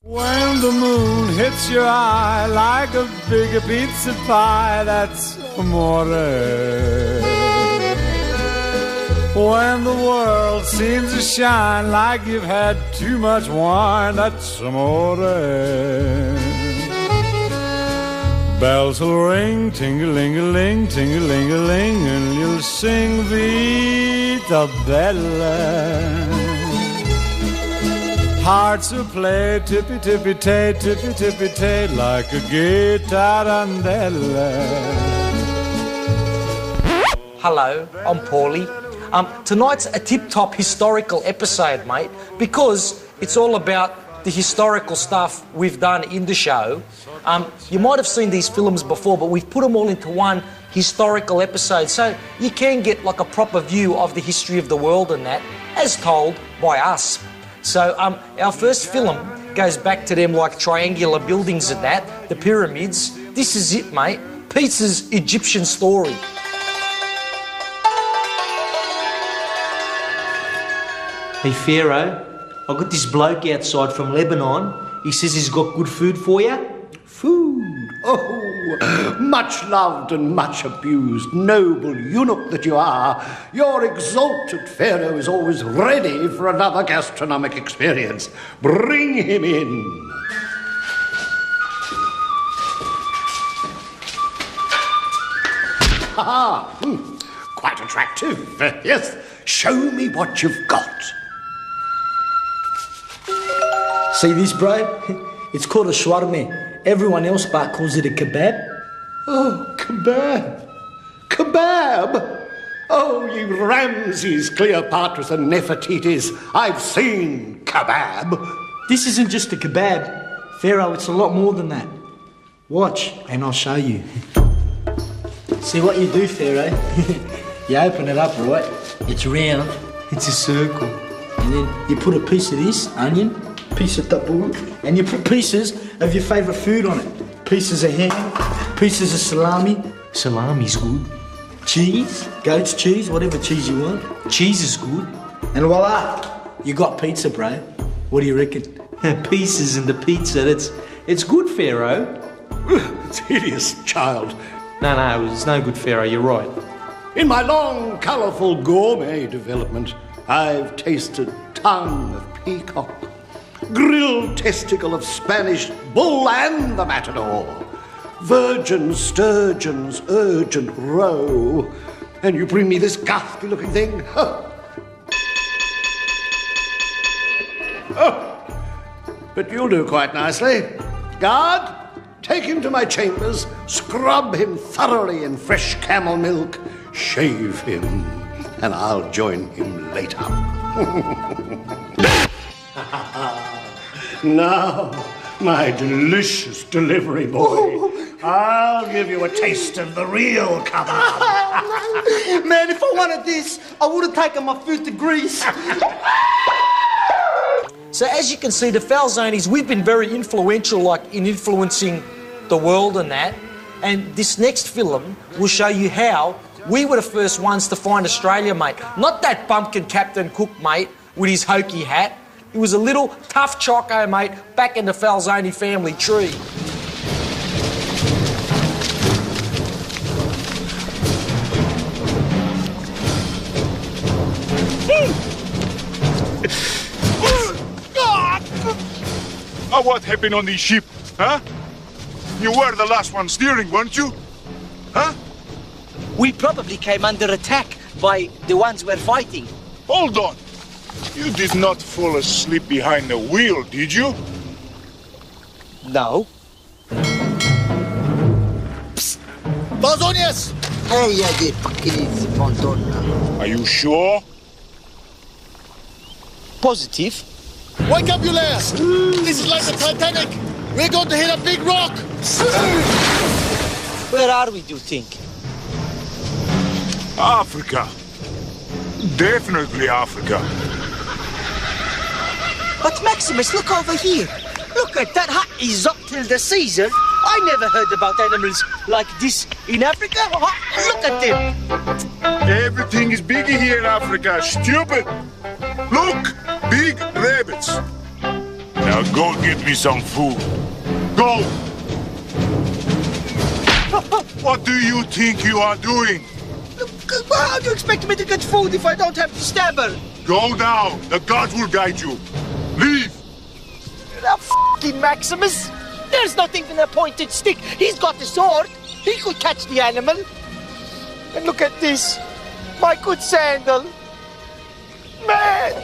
When the moon hits your eye like a big pizza pie, that's amore. When the world seems to shine like you've had too much wine, that's amore. Bells will ring, ting-a-ling-a-ling, ting-a-ling-a-ling, and you'll sing Vita Bella. Hearts will play tippy-tippy-tay, tippy-tippy-tay, like a guitarandella. Hello, I'm Paulie. Tonight's a tip-top historical episode, mate, because it's all about the historical stuff we've done in the show. You might have seen these films before, but we've put them all into one historical episode, so you can get like a proper view of the history of the world and that, as told by us. So our first film goes back to them like triangular buildings and that, the pyramids. This is it, mate. Pete's Egyptian story. Hey Pharaoh, I got this bloke outside from Lebanon. He says he's got good food for you. Food? Oh, much loved and much abused, noble eunuch that you are, your exalted Pharaoh is always ready for another gastronomic experience. Bring him in. Quite attractive. Yes, show me what you've got. See this, bro? It's called a shawarma. Everyone else but calls it a kebab. Oh, kebab. Kebab? Oh, ye Ramses, Cleopatras and Nefertitis, I've seen kebab. This isn't just a kebab. Pharaoh, it's a lot more than that. Watch, and I'll show you. See what you do, Pharaoh? You open it up, right? It's round. It's a circle. And then you put a piece of this, onion, piece of tabbouleh, and you put pieces of your favourite food on it. Pieces of ham, pieces of salami. Salami's good. Cheese, goat's cheese, whatever cheese you want. Cheese is good. And voila, you got pizza, bro. What do you reckon? Pieces in the pizza, it's good, Pharaoh. It's hideous, child. No, it's no good, Pharaoh, you're right. In my long, colourful gourmet development, I've tasted tongue of peacock, grilled testicle of Spanish bull and the matador, virgin sturgeon's urgent roe, and you bring me this ghastly-looking thing? Oh. But you'll do quite nicely. Guard, take him to my chambers, scrub him thoroughly in fresh camel milk, shave him, and I'll join him later. Now, my delicious delivery boy, I'll give you a taste of the real kebab. Man, if I wanted this, I would have taken my food to Greece. So as you can see, the Falzonis, we've been very influential, like in influencing the world and that. And this next film will show you how we were the first ones to find Australia, mate. Not that bumpkin Captain Cook, mate, with his hokey hat. It was a little tough choco, mate, back in the Falzoni family tree. Oh, what happened on the ship, huh? You were the last one steering, weren't you? Huh? We probably came under attack by the ones we're fighting. Hold on. You did not fall asleep behind the wheel, did you? No. Psst! Falzonius! Hey, the fucking Montona. Are you sure? Positive. Wake up, you lads! This is like the Titanic! We're going to hit a big rock! Where are we, do you think? Africa. Definitely Africa. But Maximus, look over here. Look at that hut is up till the season. I never heard about animals like this in Africa. Look at them. Everything is bigger here in Africa, stupid. Look, big rabbits. Now go get me some food. Go! What do you think you are doing? How do you expect me to get food if I don't have to stab her? Go now. The gods will guide you. Leave. That f***ing Maximus! There's not even a pointed stick. He's got the sword. He could catch the animal. And look at this. My good sandal. Man!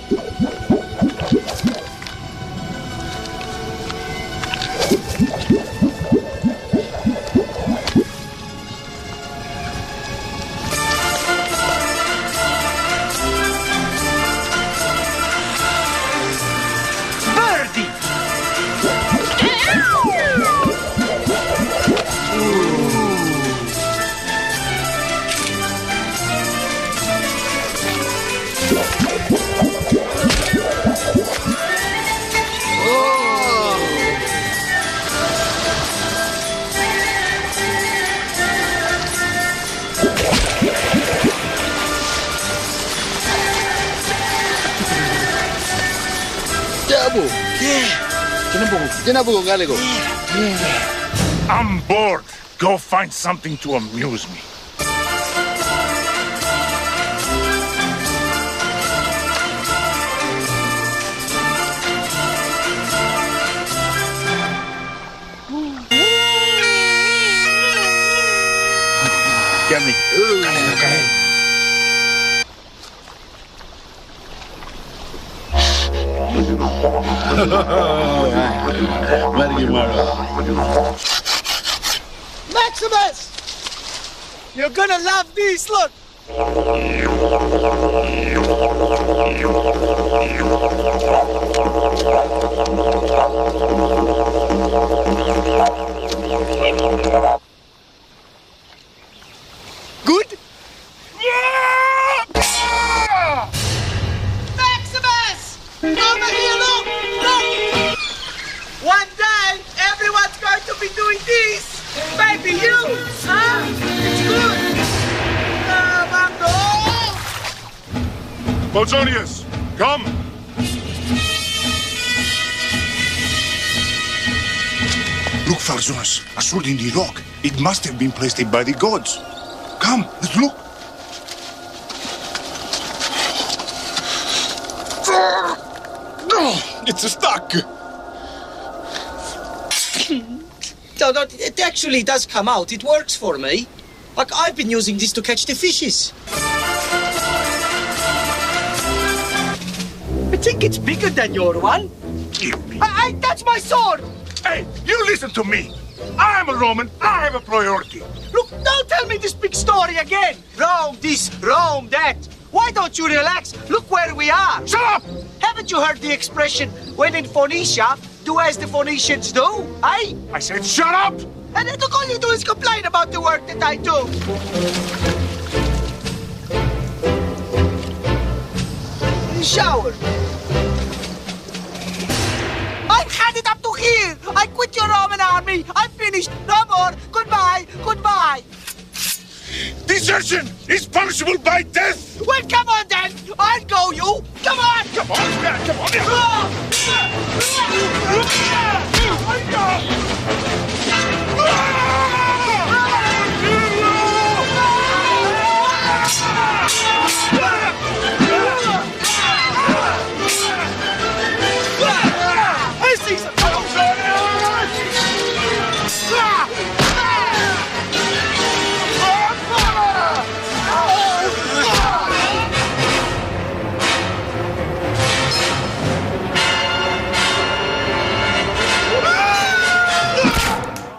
I'm bored. Go find something to amuse me. Get me. Maximus! You're gonna love this, look! Good? Maximus! Over here, look! Look! One day, everyone's going to be doing this! Maybe you! Huh? It's good! Bolsonius, come! Look, Farzonas, a sword in the rock. It must have been placed by the gods. Come, let's look. It's stuck. No, it actually does come out. It works for me. Like, I've been using this to catch the fishes. I think it's bigger than your one. That's my sword! Hey, you listen to me. I'm a Roman. I have a priority. Look, don't tell me this big story again. Rome this, Rome that. Why don't you relax? Look where we are. Shut up! Haven't you heard the expression, when in Phoenicia, do as the Phoenicians do, eh? I said shut up! And then look, all you do is complain about the work that I do. Shower. I've had it up to here. I quit your Roman army. I'm finished. No more. Goodbye. Goodbye. Desertion is punishable by death! Well, come on then! I'll go, you! Come on! Come on, yeah, come on! Yeah. I see some...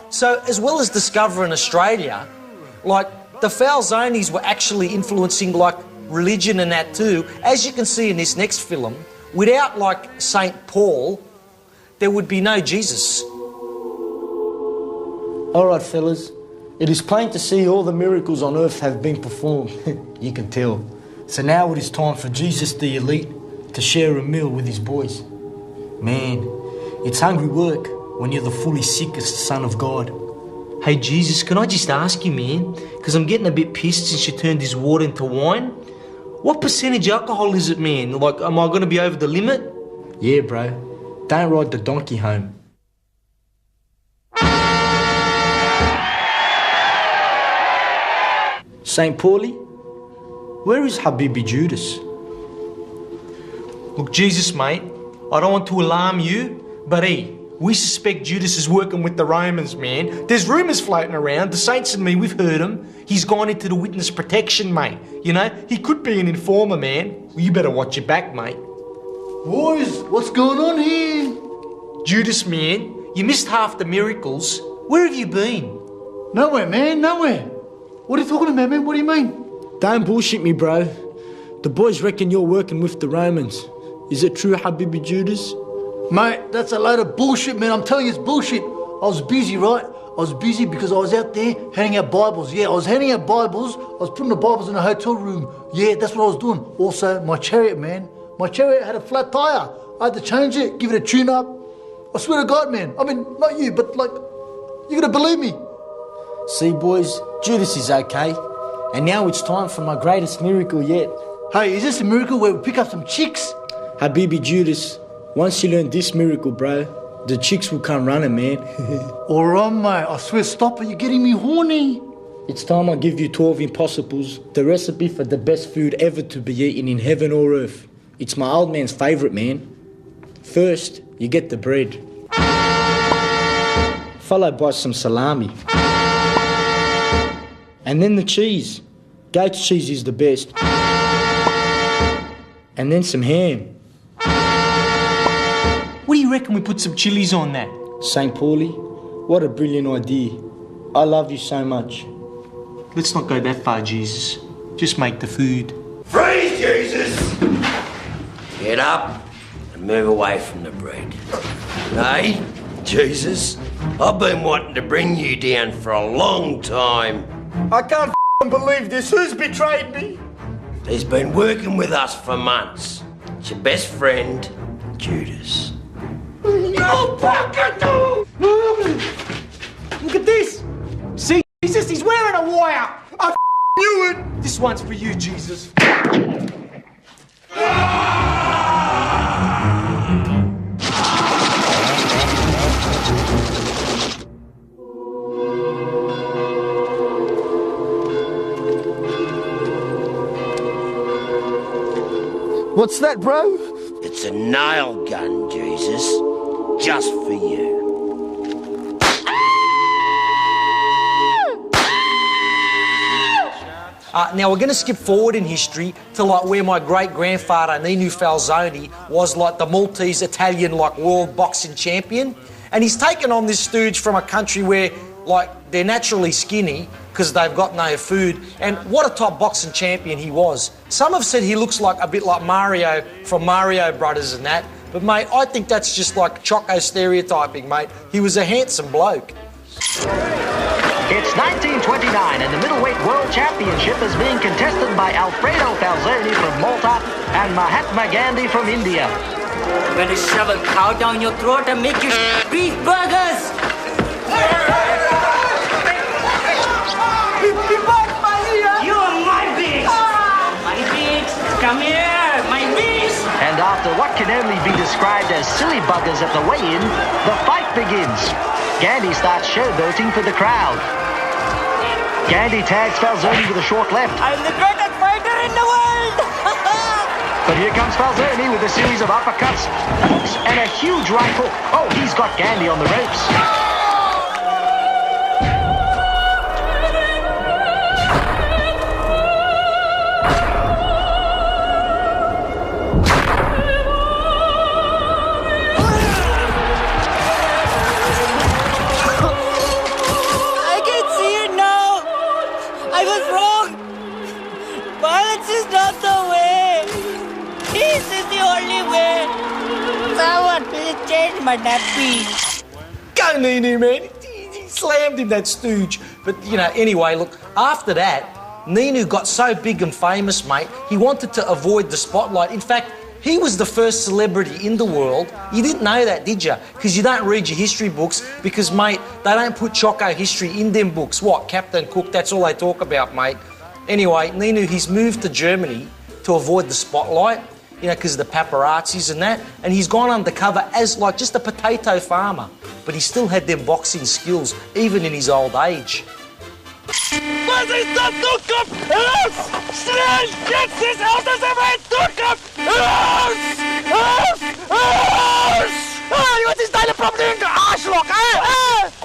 So, as well as discovering Australia, like, the Falzonis were actually influencing, like, religion and that too. As you can see in this next film, without, like, St. Paul, there would be no Jesus. All right, fellas. It is plain to see all the miracles on earth have been performed. You can tell. So now it is time for Jesus the Elite to share a meal with his boys. Man, it's hungry work when you're the fully sickest son of God. Hey, Jesus, can I just ask you, man? Because I'm getting a bit pissed since you turned this water into wine. What percentage alcohol is it, man? Like, am I going to be over the limit? Yeah, bro. Don't ride the donkey home. St. Paulie, where is Habibi Judas? Look, Jesus, mate, I don't want to alarm you, but we suspect Judas is working with the Romans, man. There's rumours floating around. The saints and me, we've heard him. He's gone into the witness protection, mate. You know, he could be an informer, man. Well, you better watch your back, mate. Boys, what's going on here? Judas, man, you missed half the miracles. Where have you been? Nowhere, man, nowhere. What are you talking about, man? What do you mean? Don't bullshit me, bro. The boys reckon you're working with the Romans. Is it true, Habibi Judas? Mate, that's a load of bullshit, man. I'm telling you, it's bullshit. I was busy, right? I was busy because I was out there handing out Bibles. Yeah, I was handing out Bibles. I was putting the Bibles in a hotel room. Yeah, that's what I was doing. Also, my chariot, man. My chariot had a flat tyre. I had to change it, give it a tune-up. I swear to God, man. I mean, not you, but like, you're gonna believe me. See, boys, Judas is okay. And now it's time for my greatest miracle yet. Hey, is this a miracle where we pick up some chicks? Habibi Judas, once you learn this miracle, bro, the chicks will come running, man. Alright, mate. I swear, stop it. You're getting me horny. It's time I give you 12 impossibles, the recipe for the best food ever to be eaten in heaven or earth. It's my old man's favourite, man. First, you get the bread. Followed by some salami. And then the cheese. Goat's cheese is the best. And then some ham. What do you reckon we put some chilies on that? St. Paulie, what a brilliant idea. I love you so much. Let's not go that far, Jesus. Just make the food. Freeze, Jesus! Get up and move away from the bread. Hey, Jesus, I've been wanting to bring you down for a long time. I can't believe this. Who's betrayed me? He's been working with us for months. It's your best friend, Judas. No, Buckaroo! Look at this. See, Jesus, he's wearing a wire. I knew it. This one's for you, Jesus. What's that, bro? It's a nail gun, Jesus. Just for you. Now we're going to skip forward in history to like where my great-grandfather Ninu Falzoni was like the Maltese Italian like world boxing champion, and he's taken on this stooge from a country where like they're naturally skinny because they've got no food, and what a top boxing champion he was. Some have said he looks like a bit like Mario from Mario Brothers and that, but mate, I think that's just like Choco stereotyping, mate. He was a handsome bloke. It's 1929 and the middleweight world championship is being contested by Alfredo Falzoni from Malta and Mahatma Gandhi from India. I'm gonna shove a cow down your throat and make you beef burgers! You are my beast! My beast! Come here, my beast! And after what can only be described as silly buggers at the weigh-in, the fight begins. Gandhi starts showboating for the crowd. Gandhi tags Falzoni with a short left. I'm the greatest fighter in the world! But here comes Falzoni with a series of uppercuts, hooks, and a huge right hook. Oh, he's got Gandhi on the ropes. My nappy. Go Ninu, man. He slammed him, that stooge. But, you know, anyway, look, after that, Ninu got so big and famous, mate, he wanted to avoid the spotlight. In fact, he was the first celebrity in the world. You didn't know that, did you? Because you don't read your history books because, mate, they don't put Choco history in them books. What, Captain Cook, that's all they talk about, mate. Anyway, Ninu, he's moved to Germany to avoid the spotlight. you know, because of the paparazzis and that, and he's gone undercover as like just a potato farmer, but he still had them boxing skills, even in his old age. Was ist das, Dummkopf? Raus! Schnell! Jetzt ist aus der Welt, Dummkopf! Raus! Raus! Raus! Hey, was ist deine Problem, du Arschloch?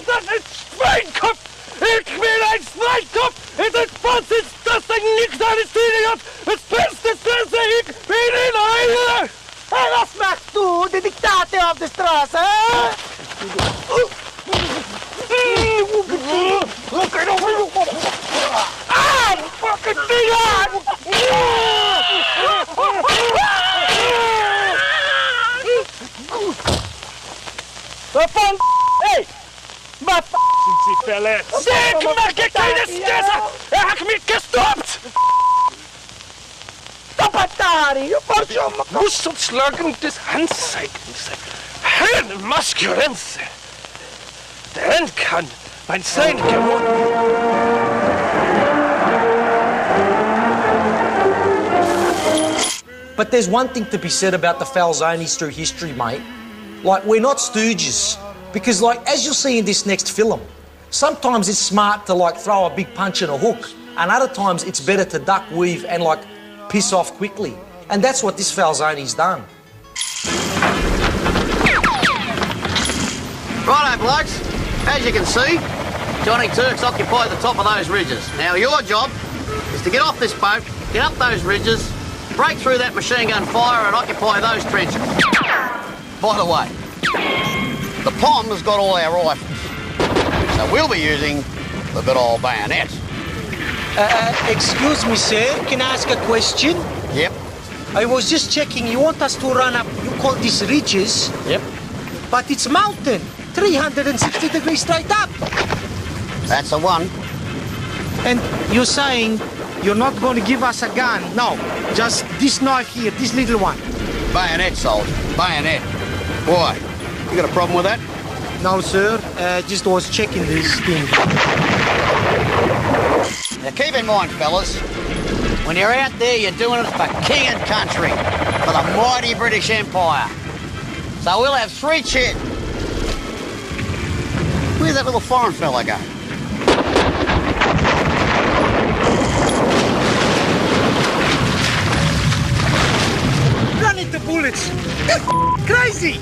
Das ist Schweinkopf! Ich bin ein Schweinkopf! In den Fuß ist das Ding nichts eines Idiots! Das Beste, ich bin in Eile! Hey, was machst du, der Diktator auf der Straße? Ah, fucking Finger! Hey! Maar sind Sie verletzt? Ik maak je keine Stresse! Hat mich gestoppt! Tapatari! Muss zum Schlagen des Handzeichens. Eine Maskerenze! Der Hand kann mein Sein geworden. But there's one thing to be said about the Falzonis through history, mate. Like, we're not stooges. Because, like, as you'll see in this next film, sometimes it's smart to, like, throw a big punch and a hook, and other times it's better to duck, weave, and, like, piss off quickly. And that's what this Falzoni's done. Righto, blokes. As you can see, Johnny Turks occupy the top of those ridges. Now, your job is to get off this boat, get up those ridges, break through that machine gun fire and occupy those trenches. By the way, the POM has got all our rifles, so we'll be using the good old bayonet. Excuse me, sir, can I ask a question? Yep. I was just checking, you want us to run up, you call these ridges? Yep. But it's mountain, 360 degrees straight up. That's the one. And you're saying you're not going to give us a gun? No, just this knife here, this little one. Bayonet, soldier, bayonet. Why? You got a problem with that? No, sir. Just was checking this thing. Now keep in mind, fellas, when you're out there, you're doing it for king and country, for the mighty British Empire. So we'll have 3 cheers. Where'd that little foreign fella go? Run into bullets. Crazy.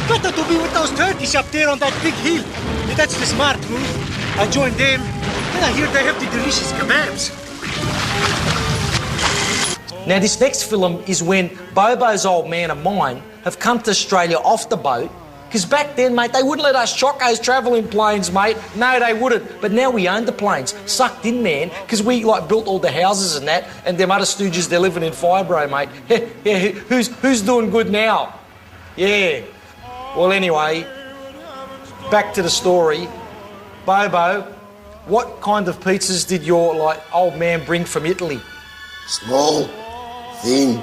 Better to be with those turkeys up there on that big hill. That's the smart move. I joined them, and I hear they have the delicious kebabs. Now, this next film is when Bobo's old man and mine have come to Australia off the boat, because back then, mate, they wouldn't let us chocos travel in planes, mate. No, they wouldn't. But now we own the planes. Sucked in, man, because we, like, built all the houses and that, and them other stooges, they're living in Fibro, mate. Yeah, who's doing good now? Yeah. Well, anyway, back to the story. Bobo, what kind of pizzas did your, like, old man bring from Italy? Small, thin,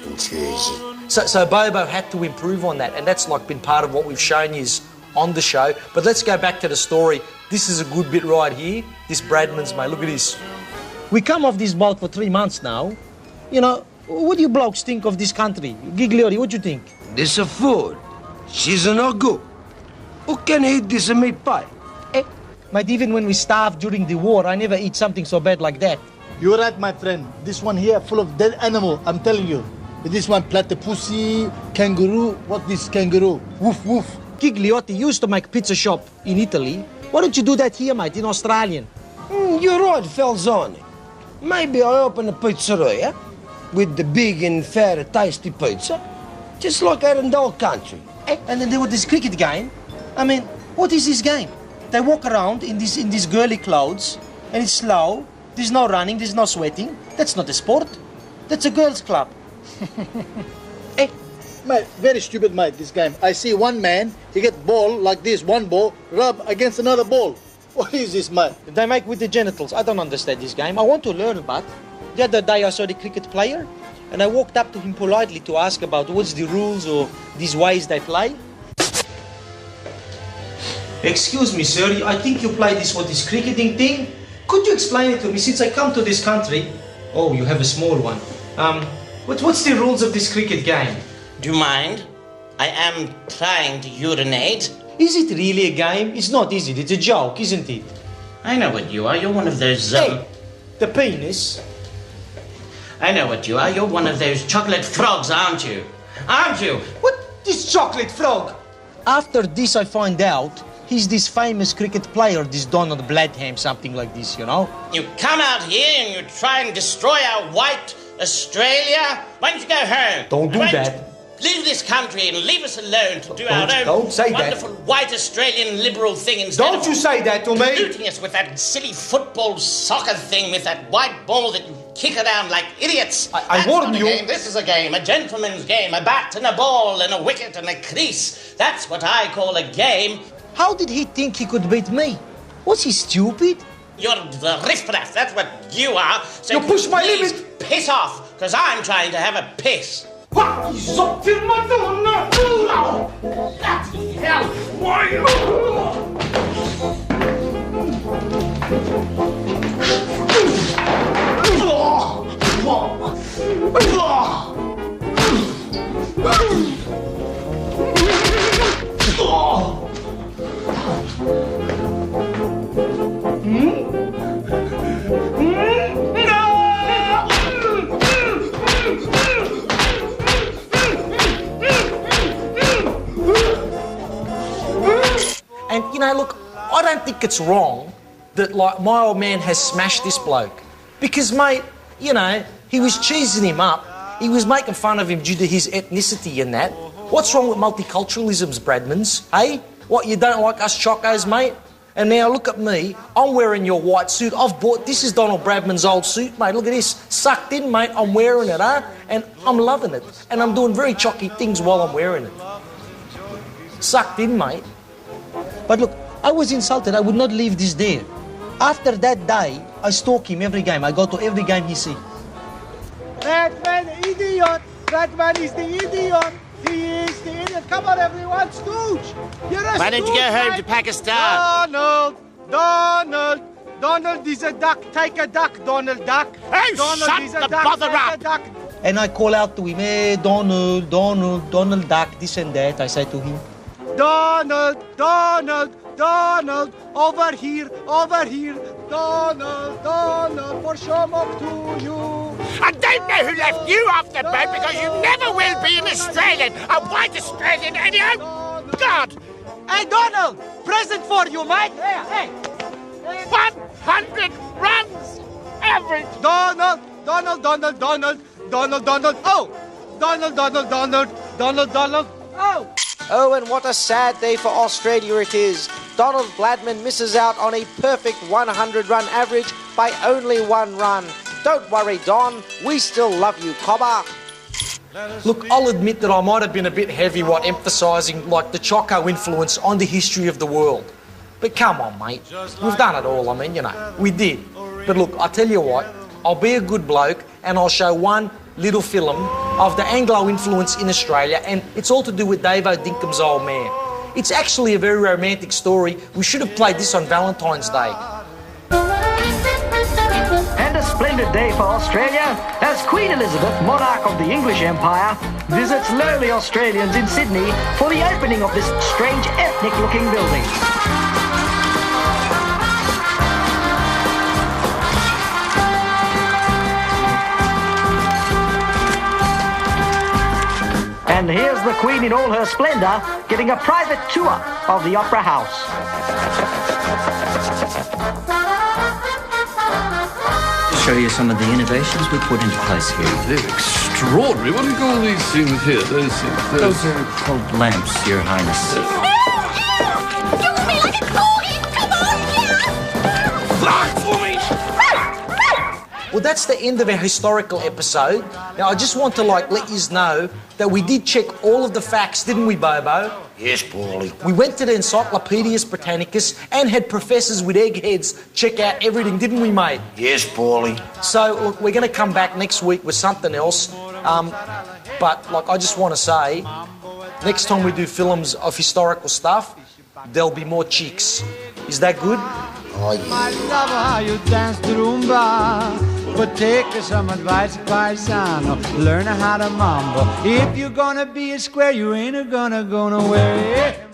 and cheesy. So Bobo had to improve on that, and that's, like, been part of what we've shown you on the show. But let's go back to the story. This is a good bit right here. This Bradman's, mate. Look at this. We come off this boat for 3 months now. You know, what do you blokes think of this country? Gigliotti, what do you think? This a food. She's no good. Who can eat this meat pie? Mate, even when we starved during the war, I never eat something so bad like that. You're right, my friend. This one here full of dead animal, I'm telling you. This one platypussy, kangaroo. What this kangaroo? Woof woof. Gigliotti used to make pizza shop in Italy. Why don't you do that here, mate, in Australian? You're right, Falzoni. Maybe I open a pizzeria with the big and fat tasty pizza, just like out in the old country. And then there was this cricket game. I mean, what is this game? They walk around in these girly clothes, and it's slow. There's no running, there's no sweating. That's not a sport. That's a girls' club. Mate, very stupid, mate, this game. I see one man, he get ball like this, one ball, rub against another ball. What is this, mate? They make with the genitals. I don't understand this game. I want to learn, but the other day I saw the cricket player, and I walked up to him politely to ask about what's the rules or these ways they play. Excuse me, sir, I think you play this cricketing thing. Could you explain it to me, since I come to this country? Oh, you have a small one. What's the rules of this cricket game? Do you mind? I am trying to urinate. Is it really a game? It's not, is it? It's a joke, isn't it? I know what you are. You're one of those... Hey, the penis. I know what you are. You're one of those chocolate frogs, aren't you? Aren't you? What? This chocolate frog? After this I find out he's this famous cricket player, this Donald Bladham, something like this, you know? You come out here and you try and destroy our white Australia. Why don't you go home? Don't do that. Leave this country and leave us alone to do our own don't say wonderful that. white Australian liberal thing instead Don't you say that to me. polluting us with that silly football soccer thing with that white ball that you kick around like idiots. I warn you. Game. This is a game, a gentleman's game, a bat and a ball and a wicket and a crease. That's what I call a game. How did he think he could beat me? Was he stupid? You're the riffraff, that's what you are. So you push my please limit. Piss off, because I'm trying to have a piss. Bloody hell! Why? And, you know, look, I don't think it's wrong that, like, my old man has smashed this bloke. Because, mate, you know, he was cheesing him up. He was making fun of him due to his ethnicity and that. What's wrong with multiculturalisms, Bradmans? Eh? What, you don't like us chocos, mate? And now look at me. I'm wearing your white suit. I've bought... This is Donald Bradman's old suit, mate. Look at this. Sucked in, mate. I'm wearing it, huh? And I'm loving it. And I'm doing very chocky things while I'm wearing it. Sucked in, mate. But look, I was insulted. I would not leave this there. After that day, I stalk him every game. I go to every game he sees. Bradman, idiot! Bradman is the idiot! He is the idiot! Come on, everyone, stooge! You're a Why don't you go home to Pakistan? Donald is a duck. Take a duck, Donald Duck. Hey, Donald shut is a the duck. bother Take up. a duck. And I call out to him, hey, Donald Duck, this and that. I say to him, Donald, over here, Donald, for Shomok to you. I don't know who left you off the boat because you never will be an Australian, a white Australian anyhow. God! Hey, Donald, present for you, mate. Hey. 100 runs average. Donald. Oh. Oh, and what a sad day for Australia it is. Donald Bladman misses out on a perfect 100-run average by only 1 run. Don't worry, Don. We still love you, Cobber. look, I'll admit that I might have been a bit heavy, emphasising, like, the Choco influence on the history of the world. But come on, mate. We've done it all, we did. But look, I tell you what, I'll be a good bloke and I'll show one little film of the Anglo influence in Australia, and it's all to do with Davo Dinkum's old man. It's actually a very romantic story. We should have played this on Valentine's Day. And a splendid day for Australia as Queen Elizabeth, monarch of the English Empire, visits lowly Australians in Sydney for the opening of this strange ethnic-looking building. And here's the Queen in all her splendour, getting a private tour of the Opera House. Show you some of the innovations we put into place here. They're extraordinary. What do you call these things here? Those things? Those are called lamps, Your Highness. Well, that's the end of our historical episode. Now, I just want to, let you know that we did check all of the facts, didn't we, Bobo? Yes, Paulie. We went to the Encyclopedias Britannicus and had professors with eggheads check out everything, didn't we, mate? Yes, Paulie. So, look, we're going to come back next week with something else. But, I just want to say, next time we do films of historical stuff, there'll be more chicks. Is that good? Oh, yeah. I love how you dance the rumba. but take some advice, paisano. Learn how to mambo. If you're gonna be a square, you ain't gonna go nowhere.